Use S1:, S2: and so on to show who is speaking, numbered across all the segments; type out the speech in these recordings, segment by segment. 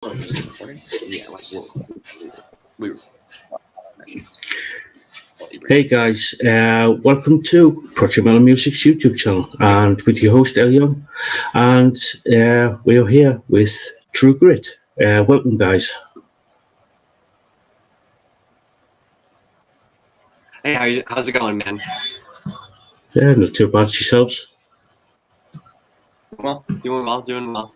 S1: Yeah, like we were.
S2: Hey guys, welcome to Project Melon Music's YouTube channel, and with your host Elion, and we are here with True Grit. Welcome, guys.
S1: Hey, how's it going, man?
S2: Yeah, not too bad yourselves.
S1: Well, doing well.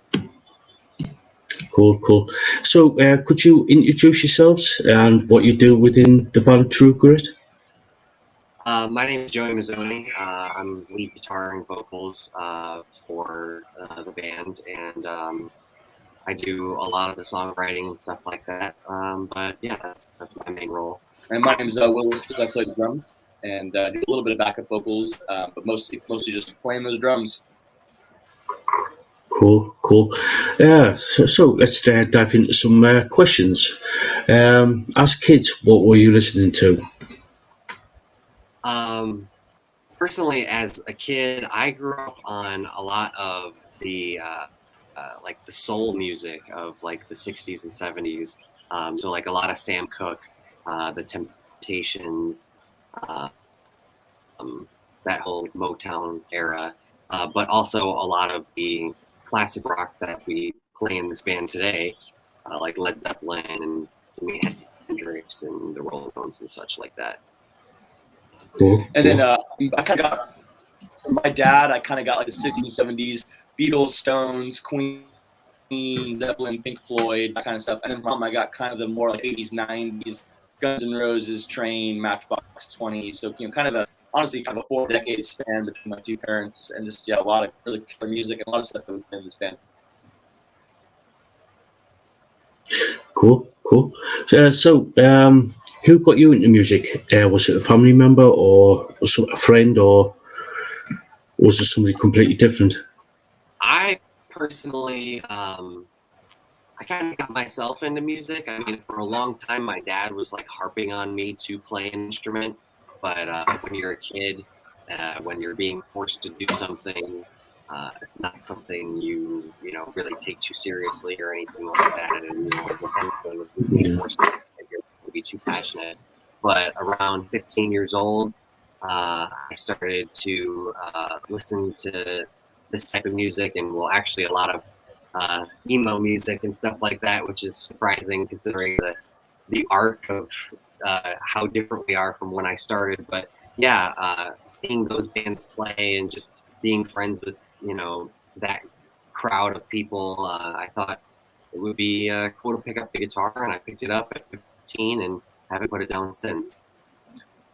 S2: Cool, cool. So, could you introduce yourselves and what you do within the band True Grit?
S1: My name is Joey Mazzoni. I'm lead guitar and vocals for the band, and I do a lot of the songwriting and stuff like that. But yeah, that's my main role.
S3: And my name is Will Richards. I play the drums and do a little bit of backup vocals, but mostly just playing those drums.
S2: Cool, cool. Yeah, so let's dive into some questions. As kids, what were you listening to?
S1: Personally, as a kid, I grew up on a lot of the like the soul music of like the 60s and 70s. So like a lot of Sam Cooke, the Temptations, that whole Motown era, but also a lot of the classic rock that we play in this band today, like Led Zeppelin and Jimi Hendrix and the Rolling Stones and such like that.
S2: Cool.
S3: And then I kind of got from my dad. I kind of got like the 60s and 70s, Beatles, Stones, Queen, Zeppelin, Pink Floyd, that kind of stuff. And then from mom, I got kind of the more like 80s, 90s, Guns N' Roses, Train, Matchbox 20. So kind of honestly kind of a 4-decade span between my two parents, and just a lot of really killer music and a lot of stuff that we play in this band.
S2: Cool, cool. So, who got you into music? Was it a family member, or a friend, or was it somebody completely different?
S1: I personally, I kind of got myself into music. I mean, for a long time, my dad was like harping on me to play an instrument. But when you're a kid, when you're being forced to do something, it's not something you really take too seriously or anything like that. And if anything, if you're being forced to be too passionate. But around 15 years old, I started to listen to this type of music, and well, actually a lot of emo music and stuff like that, which is surprising considering the arc of how different we are from when I started. But yeah, seeing those bands play and just being friends with that crowd of people, I thought it would be cool to pick up the guitar, and I picked it up at 15 and haven't put it down since.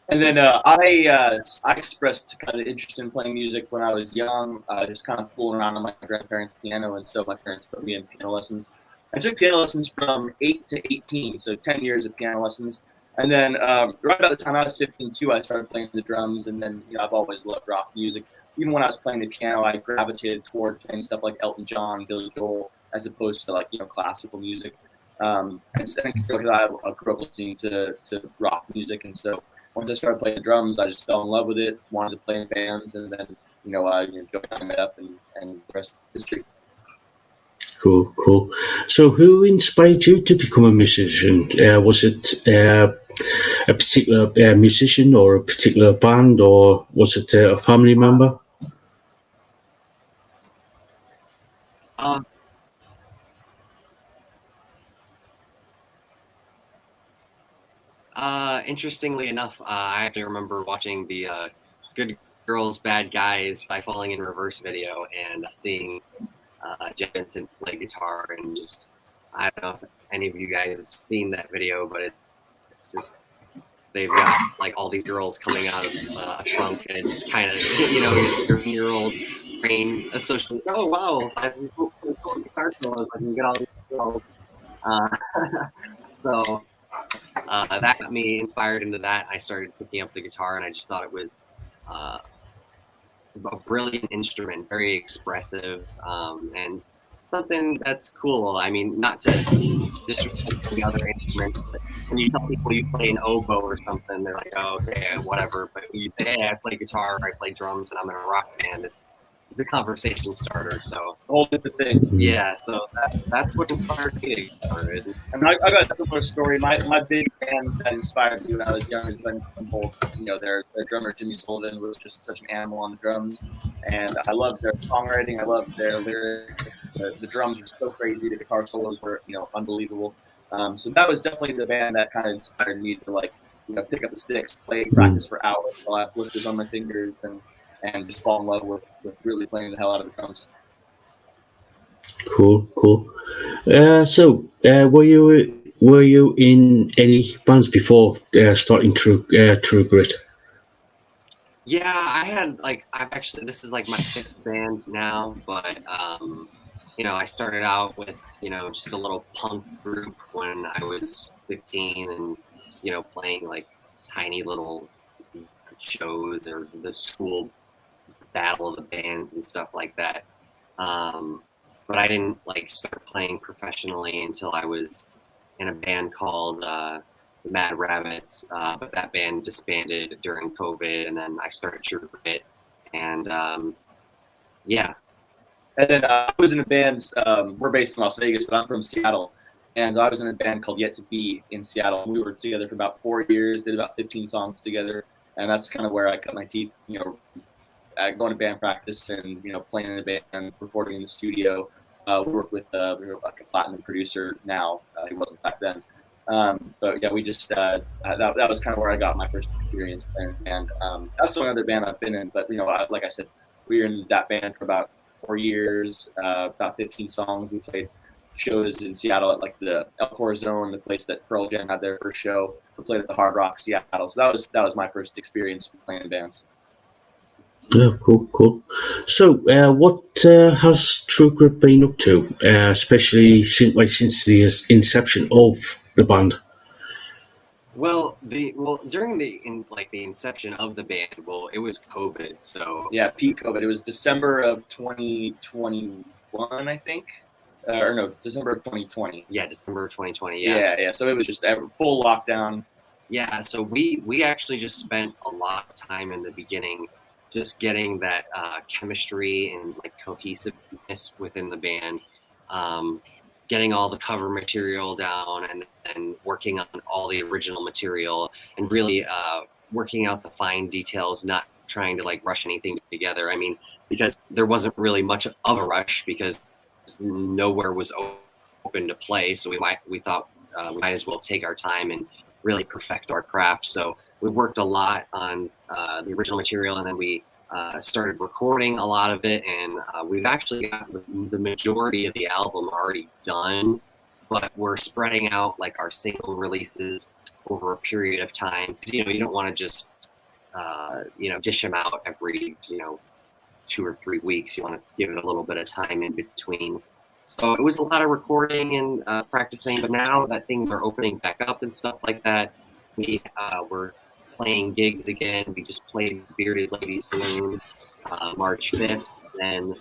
S3: And then I expressed kind of interest in playing music when I was young, just kind of fooling around on my grandparents' piano, and so my parents put me in piano lessons. I took piano lessons from 8 to 18, so 10 years of piano lessons. And then right about the time I was 15 too, I started playing the drums, and then I've always loved rock music. Even when I was playing the piano, I gravitated toward playing stuff like Elton John, Billy Joel, as opposed to like classical music. And because I grew up listening to rock music, and so once I started playing the drums, I just fell in love with it, wanted to play in bands, and then Joey and I met up, and the rest is history.
S2: Cool, cool. So, who inspired you to become a musician? Was it a particular musician or a particular band, or was it a family member?
S1: Interestingly enough, I actually remember watching the Good Girls, Bad Guys by Falling in Reverse video and seeing Jeff Vincent play guitar, and just, I don't know if any of you guys have seen that video, but it's just, they've got like all these girls coming out of a trunk, and it's kind of, your 13-year-old brain associates, oh wow, I have some cool guitar solos, I can get all these girls. So that got me inspired into that. I started picking up the guitar, and I just thought it was a brilliant instrument, very expressive, and something that's cool. I mean, not to disrespect the other instruments, but when you tell people you play an oboe or something, they're like, oh, okay, whatever. But when you say, hey, I play guitar, or I play drums, and I'm in a rock band, it's a conversation starter. So
S3: A whole different thing.
S1: yeah, so that's what inspired me to get started.
S3: I mean, I got a similar story. My big band that inspired me when I was young is Glenn Bolt. You know, their drummer Jimmy Sullivan was just such an animal on the drums, and I loved their songwriting. I loved their lyrics. The drums were so crazy. The guitar solos were, you know, unbelievable. So that was definitely the band that kind of inspired me to, like, you know, pick up the sticks, play, practice for hours while I have blisters on my fingers, and just fall in love with really playing the hell out of the drums.
S2: Cool. Were you in any bands before starting True Grit?
S1: Yeah, I had like I've actually this is like my fifth band now, but you know, I started out with, you know, just a little punk group when I was 15 and, you know, playing like tiny little shows or the school battle of the bands and stuff like that. But I didn't like start playing professionally until I was in a band called the Mad Rabbits. But that band disbanded during COVID, and then I started True Grit, and yeah.
S3: And then I was in a band. We're based in Las Vegas, but I'm from Seattle, and I was in a band called Yet to Be in Seattle. We were together for about 4 years, did about 15 songs together, and that's kind of where I cut my teeth. You know, going to band practice and, you know, playing in a band, recording in the studio. We work with we're like a platinum producer now. He wasn't back then, but yeah, we just that was kind of where I got my first experience, and that's the only other band I've been in. But, you know, like I said, we were in that band for about 4 years, about 15 songs. We played shows in Seattle at like the El Zone, the place that Pearl Jam had their first show. We played at the Hard Rock Seattle, so that was my first experience playing in bands.
S2: Yeah, cool. So, what has True Grit been up to, especially since the inception of the band?
S1: Well, during the inception of the band, well, it was COVID, so
S3: Yeah, peak COVID. It was December of 2021, I think, or no, December of 2020.
S1: yeah, December of 2020.
S3: Yeah. So it was just full lockdown.
S1: Yeah, so we actually just spent a lot of time in the beginning just getting that chemistry and like cohesiveness within the band, getting all the cover material down and working on all the original material and really working out the fine details, not trying to like rush anything together. I mean, because there wasn't really much of a rush because nowhere was open to play, so we thought we might as well take our time and really perfect our craft. So we worked a lot on the original material, and then we started recording a lot of it, and we've actually got the majority of the album already done, but we're spreading out like our single releases over a period of time, because, you know, you don't want to just dish them out every 2 or 3 weeks. You want to give it a little bit of time in between. So it was a lot of recording and practicing, but now that things are opening back up and stuff like that, we're playing gigs again. We just played Bearded Lady Saloon March 5th. Then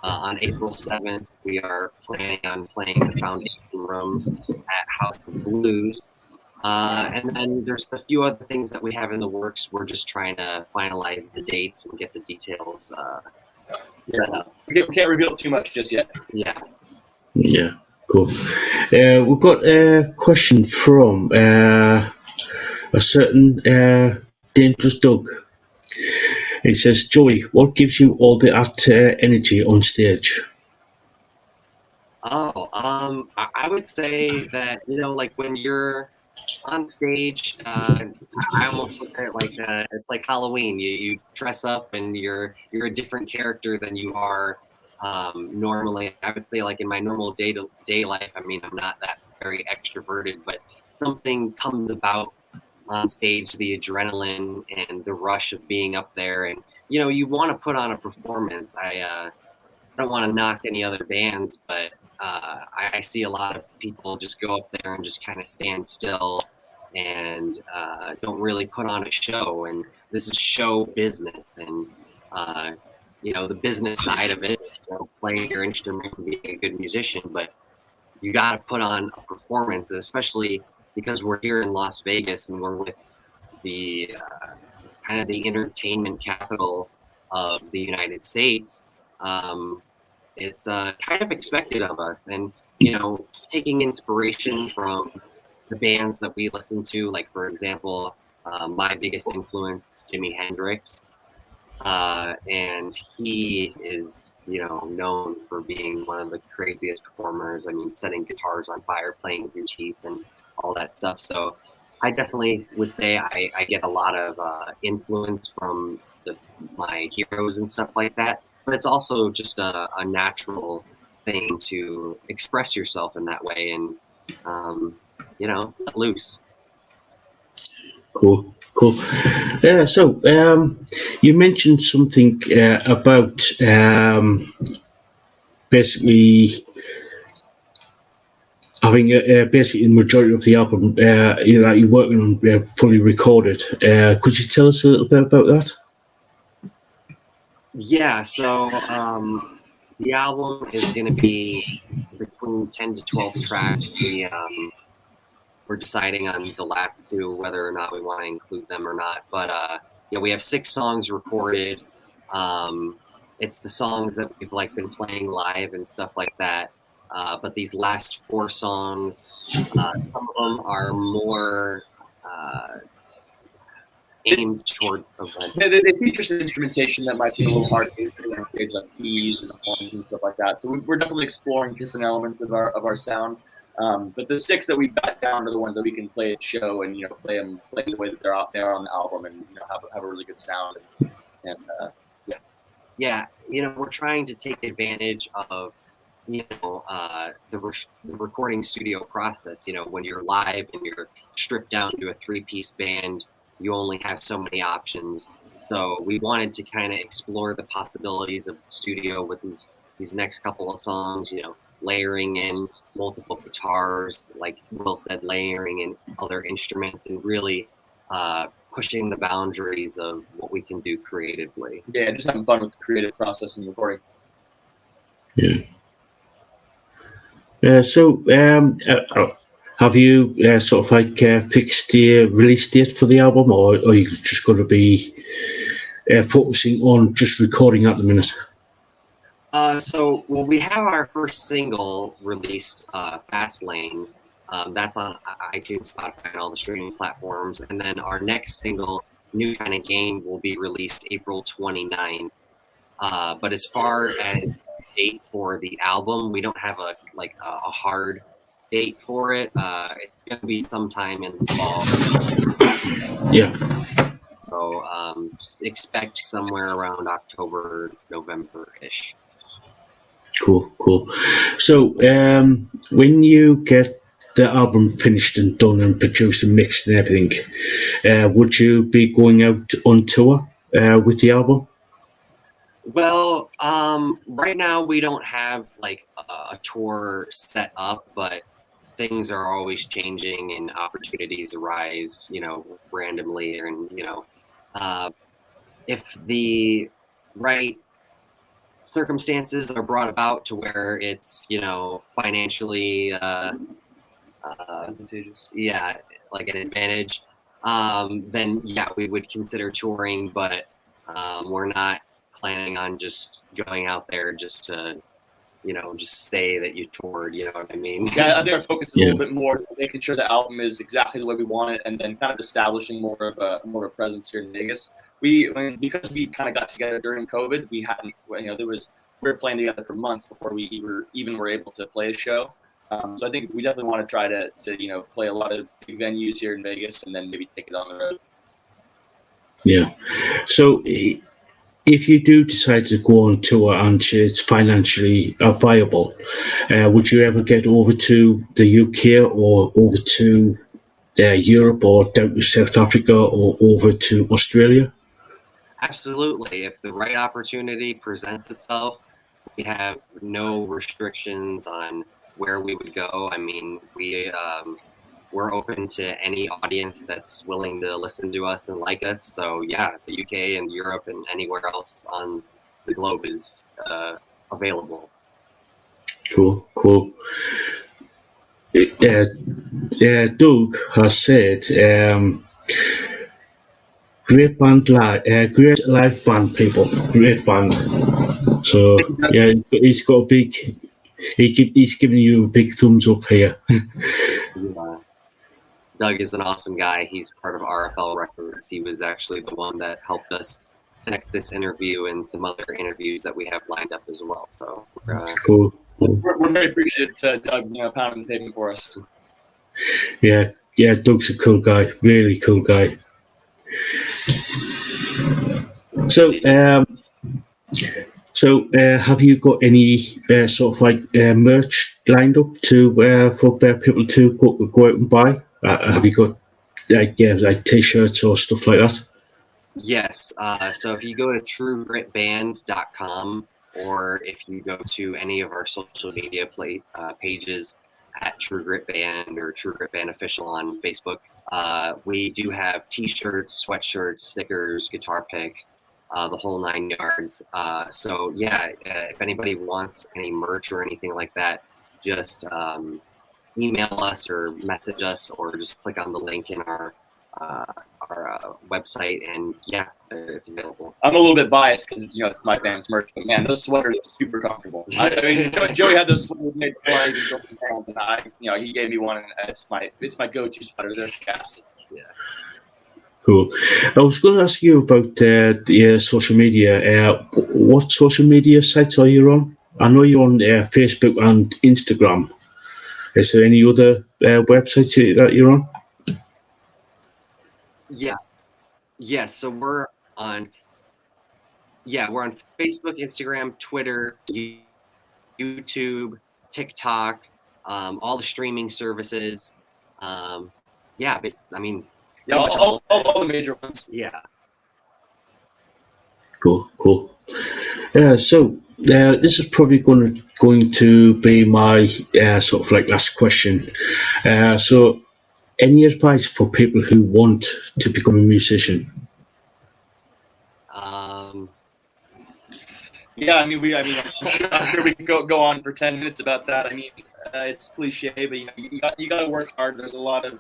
S1: on April 7th, we are planning on playing the Foundation Room at House of Blues. And then there's a few other things that we have in the works. We're just trying to finalize the dates and get the details set up.
S3: We can't reveal too much just yet.
S2: Yeah, cool. We've got a question from a certain Dangerous Doug. He says, Joey, what gives you all that energy on stage?
S1: I would say that, like when you're on stage, I almost look at it like it's like Halloween. You dress up and you're a different character than you are normally. I would say, like in my normal day-to-day life, I mean, I'm not that very extroverted, but something comes about on stage, the adrenaline and the rush of being up there, and you want to put on a performance. I don't want to knock any other bands, but I see a lot of people just go up there and just kind of stand still and don't really put on a show. And this is show business, and the business side of it, playing your instrument and being a good musician, but you got to put on a performance, especially because we're here in Las Vegas and we're with the kind of the entertainment capital of the United States. It's kind of expected of us, and taking inspiration from the bands that we listen to. Like, for example, my biggest influence is Jimi Hendrix, and he is known for being one of the craziest performers. I mean, setting guitars on fire, playing with your teeth, and all that stuff. So I definitely would say I get a lot of influence from my heroes and stuff like that. But it's also just a natural thing to express yourself in that way and, let loose.
S2: Cool. So you mentioned something about basically having basically the majority of the album that you're working on fully recorded. Could you tell us a little bit about that?
S1: Yeah, so the album is going to be between 10 to 12 tracks. We're deciding on the last two, whether or not we want to include them or not. But we have 6 songs recorded. It's the songs that we've been playing live and stuff like that. But these last 4 songs, some of them are more aimed toward event.
S3: They feature some instrumentation that might be a little hard to do on stage, like keys and horns and stuff like that. So we're definitely exploring different elements of our sound. But the 6 that we've got down are the ones that we can play at show and play the way that they're out there on the album and have a really good sound. And
S1: yeah, we're trying to take advantage of the recording studio process. When you're live and you're stripped down to a 3-piece band, you only have so many options. So we wanted to kind of explore the possibilities of the studio with these next couple of songs, layering in multiple guitars, like Will said, layering in other instruments, and really pushing the boundaries of what we can do creatively.
S3: Yeah, just having fun with the creative process and recording.
S2: Yeah. So have you sort of fixed the release date for the album, or are you just going to be focusing on just recording at the minute?
S1: So we have our first single released, Fast Lane. That's on iTunes, Spotify, and all the streaming platforms. And then our next single, New Kind of Game, will be released April 29th. But as far as date for the album, we don't have a hard date for it. It's going to be sometime in the fall.
S2: Yeah.
S1: So just expect somewhere around October, November-ish.
S2: Cool. So when you get the album finished and done and produced and mixed and everything, would you be going out on tour with the album?
S1: Well, right now we don't have a tour set up, but things are always changing and opportunities arise, randomly. And, if the right circumstances are brought about to where it's, financially
S3: advantageous.
S1: Yeah, like an advantage, then we would consider touring, but we're not planning on just going out there just to just say that you toured, you know what I mean?
S3: Yeah, I think our focus is a little bit more making sure the album is exactly the way we want it, and then kind of establishing more of a presence here in Vegas. Because we kind of got together during COVID, we hadn't, we were playing together for months before we even were able to play a show. So I think we definitely want to try to play a lot of big venues here in Vegas, and then maybe take it on the road.
S2: Yeah. So if you do decide to go on tour and it's financially viable, would you ever get over to the UK or over to Europe or down to South Africa or over to Australia?
S1: Absolutely. If the right opportunity presents itself, we have no restrictions on where we would go. I mean, we're open to any audience that's willing to listen to us and like us. So yeah, the UK and Europe and anywhere else on the globe is available.
S2: Cool. Doug has said, great live band, people. Great band. So yeah, he's got a big. He's giving you a big thumbs up here.
S1: Yeah. Doug is an awesome guy. He's part of RFL Records. He was actually the one that helped us connect this interview and some other interviews that we have lined up as well. So
S2: Cool.
S3: We're very appreciative to Doug, pounding the pavement for us.
S2: Yeah, Doug's a cool guy, really cool guy. So, have you got any sort of like merch lined up to for people to go out and buy? Have you got like t-shirts or stuff like that?
S1: yes. So if you go to truegritband.com, or if you go to any of our social media pages at True Grit Band or True Grit Band Official on Facebook, we do have t-shirts, sweatshirts, stickers, guitar picks, the whole 9 yards. So yeah, if anybody wants any merch or anything like that, just email us or message us, or just click on the link in our website, and yeah, it's available.
S3: I'm a little bit biased because it's my band's merch, but man, those sweaters are super comfortable. I mean, Joey had those sweaters made before I even joined the band, and he gave me one, and it's my go-to sweater. They're gas.
S1: Yeah.
S2: Cool. I was going to ask you about the social media. What social media sites are you on? I know you're on Facebook and Instagram. Is there any other websites that you're on?
S1: Yeah. So we're on Facebook, Instagram, Twitter, YouTube, TikTok, all the streaming services. All the major ones. Yeah.
S2: Cool. So this is probably going to be my sort of like last question. So, any advice for people who want to become a musician?
S3: I'm sure we can go on for 10 minutes about that. I mean, it's cliche, but you got to work hard. There's a lot of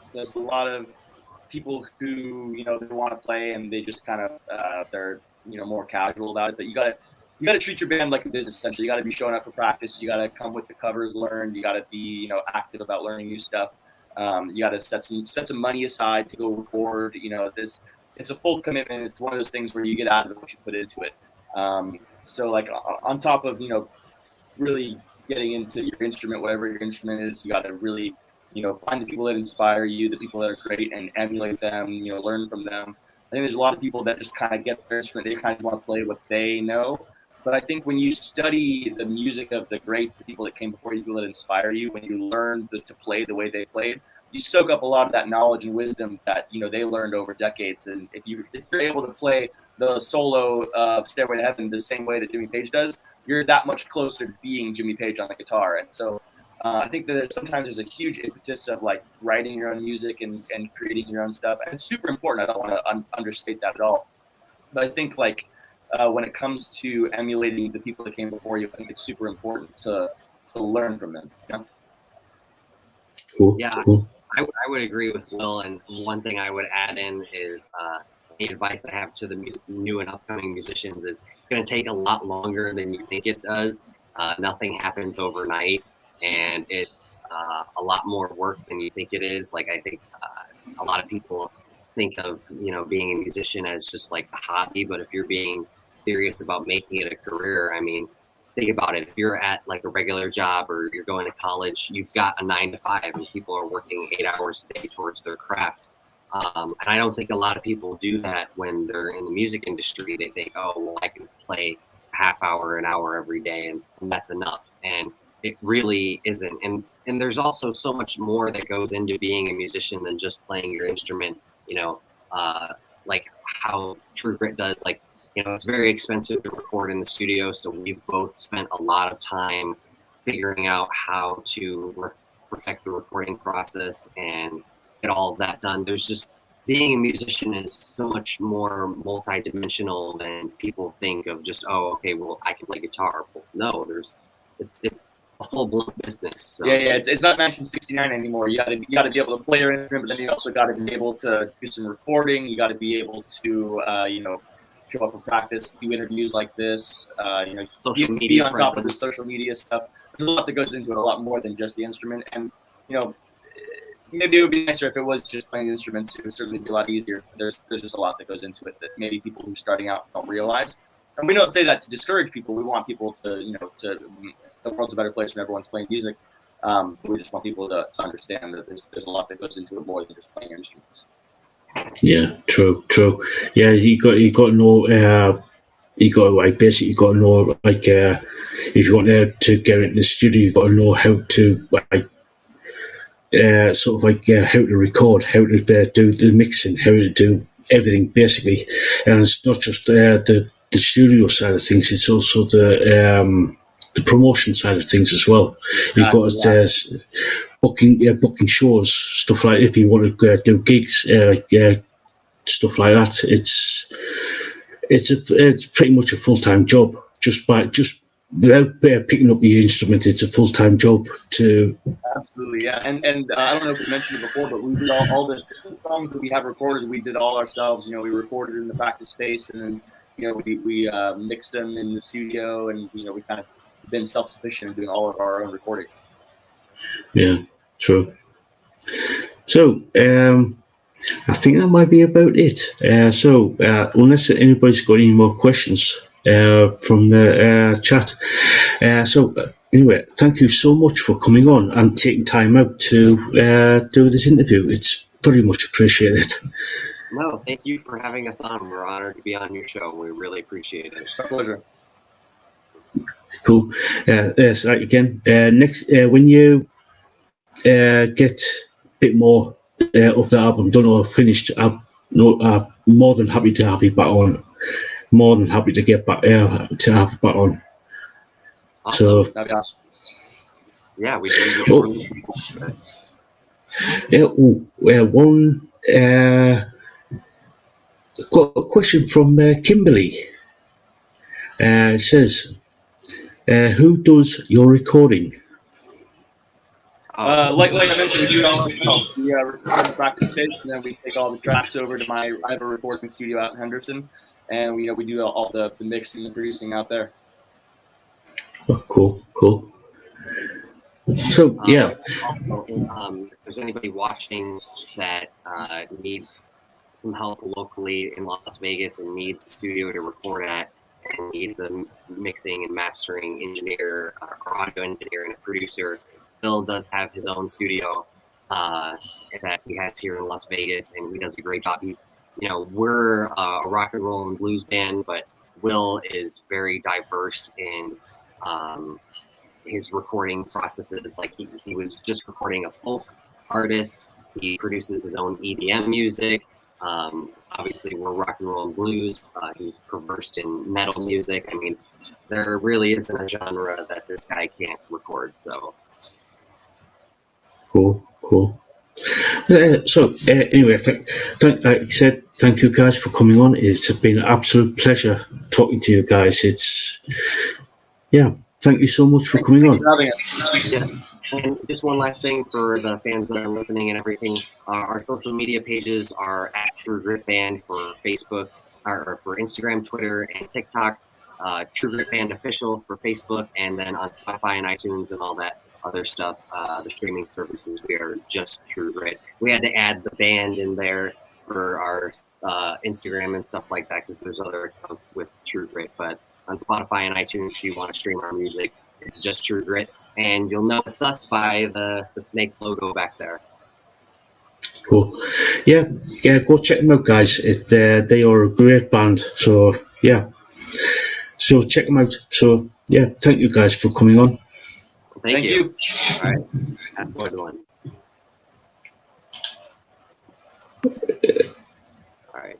S3: people who they want to play, and they just kind of they're more casual about it. But you got to treat your band like a business. Essentially, you got to be showing up for practice. You got to come with the covers learned. You got to be active about learning new stuff. You got to set some money aside to go record. It's a full commitment. It's one of those things where you get out of it what you put into it. So like on top of really getting into your instrument, whatever your instrument is, you got to really find the people that inspire you, the people that are great, and emulate them. Learn from them. I think there's a lot of people that just kind of get their instrument. They kind of want to play what they know. But I think when you study the music of the greats, the people that came before you, people that inspire you, when you learn to play the way they played, you soak up a lot of that knowledge and wisdom that they learned over decades. And if you're able to play the solo of Stairway to Heaven the same way that Jimmy Page does, you're that much closer to being Jimmy Page on the guitar. And so I think that sometimes there's a huge impetus of like writing your own music and creating your own stuff. And it's super important. I don't want to understate that at all. But I think when it comes to emulating the people that came before you, I think it's super important to learn from them.
S2: Cool.
S1: Yeah,
S2: cool.
S1: I would agree with Will. And one thing I would add in is the advice I have to the new and upcoming musicians is it's going to take a lot longer than you think it does. Nothing happens overnight, and it's a lot more work than you think it is. Like I think a lot of people think of being a musician as just like a hobby, but if you're being serious about making it a career, I mean, think about it. If you're at like a regular job or you're going to college, you've got a 9 to 5, and people are working 8 hours a day towards their craft. And I don't think a lot of people do that when they're in the music industry. They think, oh, well, I can play a half hour, an hour every day, and that's enough. And it really isn't. And there's also so much more that goes into being a musician than just playing your instrument. Like how True Grit does. Like, it's very expensive to record in the studio, so we've both spent a lot of time figuring out how to perfect the recording process and get all of that done. There's just, being a musician is so much more multi-dimensional than people think of. Just, oh, okay, well, I can play guitar. Well, no, it's a full-blown business. So.
S3: Yeah, it's not 1969 anymore. You got to be able to play your instrument, but then you also got to be able to do some recording. You got to be able to show up for practice, do interviews like this,
S1: Social
S3: be
S1: media
S3: on top of the
S1: presence.
S3: social media stuff. There's a lot that goes into it, a lot more than just the instrument. And maybe it would be nicer if it was just playing the instruments. It would certainly be a lot easier. There's just a lot that goes into it that maybe people who are starting out don't realize. And we don't say that to discourage people. We want people to the world's a better place when everyone's playing music. We just want people to understand that there's a lot that goes into it more than just playing instruments.
S2: Yeah, true. Yeah, you got to know. You got to basically you got to know if you want to get into the studio, you got to know how to how to record, how to do the mixing, how to do everything basically. And it's not just the studio side of things; it's also the promotion side of things as well. You've got booking shows, stuff like if you want to do gigs, stuff like that. It's pretty much a full-time job. Just without picking up your instrument, it's a full-time job to.
S3: Absolutely, yeah. And I don't know if we mentioned it before, but we did all the songs that we have recorded. We did all ourselves. We recorded in the practice space, and then we mixed them in the studio, and we kind of been self-sufficient in doing all of our own recording.
S2: Yeah, true. So, I think that might be about it. Unless anybody's got any more questions from the chat. Anyway, thank you so much for coming on and taking time out to do this interview. It's very much appreciated.
S1: No, thank you for having us on. We're honored to be on your show. We really appreciate it.
S3: It's a pleasure.
S2: Cool. Yes, again, next when you get a bit more of the album done or finished, I'm more than happy to have you back on. More than happy to get back to have you back on.
S1: Awesome.
S2: So
S1: yeah, we do.
S2: One got a question from Kimberly. It says, "Who does your recording?"
S3: Like I mentioned, we do it all ourselves. We record in the practice stage, and then we take all the tracks over to I have a recording studio out in Henderson, and we do all the mixing and producing out there.
S2: Oh, cool. So yeah.
S1: Also, if there's anybody watching that needs some help locally in Las Vegas and needs a studio to record at, and needs a mixing and mastering engineer, or audio engineer, and a producer, Bill does have his own studio that he has here in Las Vegas, and he does a great job. He's, we're a rock and roll and blues band, but Will is very diverse in his recording processes. Like he was just recording a folk artist. He produces his own EDM music. Obviously, we're rock and roll and blues. He's versed in metal music. I mean, there really isn't a genre that this guy can't record. So.
S2: Cool. Anyway, like I said, thank you guys for coming on. It's been an absolute pleasure talking to you guys. Thank you so much for coming on.
S1: Yeah. And just one last thing for the fans that are listening and everything. Our social media pages are at True Grit Band for Facebook, or for Instagram, Twitter, and TikTok. True Grit Band Official for Facebook, and then on Spotify and iTunes and all that other stuff, the streaming services, we are just True Grit. We had to add the band in there for our Instagram and stuff like that, because there's other accounts with True Grit. But on Spotify and iTunes, if you want to stream our music, it's just True Grit, and you'll know it's us by the snake logo back there.
S2: Cool. Yeah, go check them out, guys. They are a great band. So so check them out. So thank you guys for coming on.
S1: Thank you. All right. Have a good one. All right.